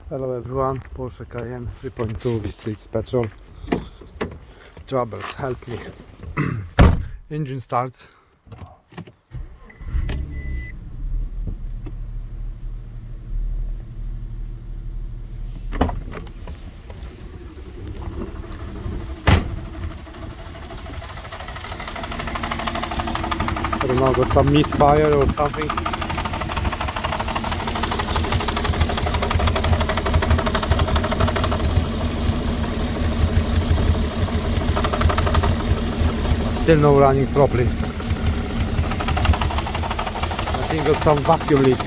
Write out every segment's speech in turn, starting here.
Hello everyone, Porsche Cayenne 3.2 V6 petrol. Troubles, help me. Engine starts. I don't know, got some misfire or something. Still no running properly. I think got some vacuum leak.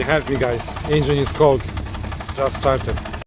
Help me guys, engine is cold, just started.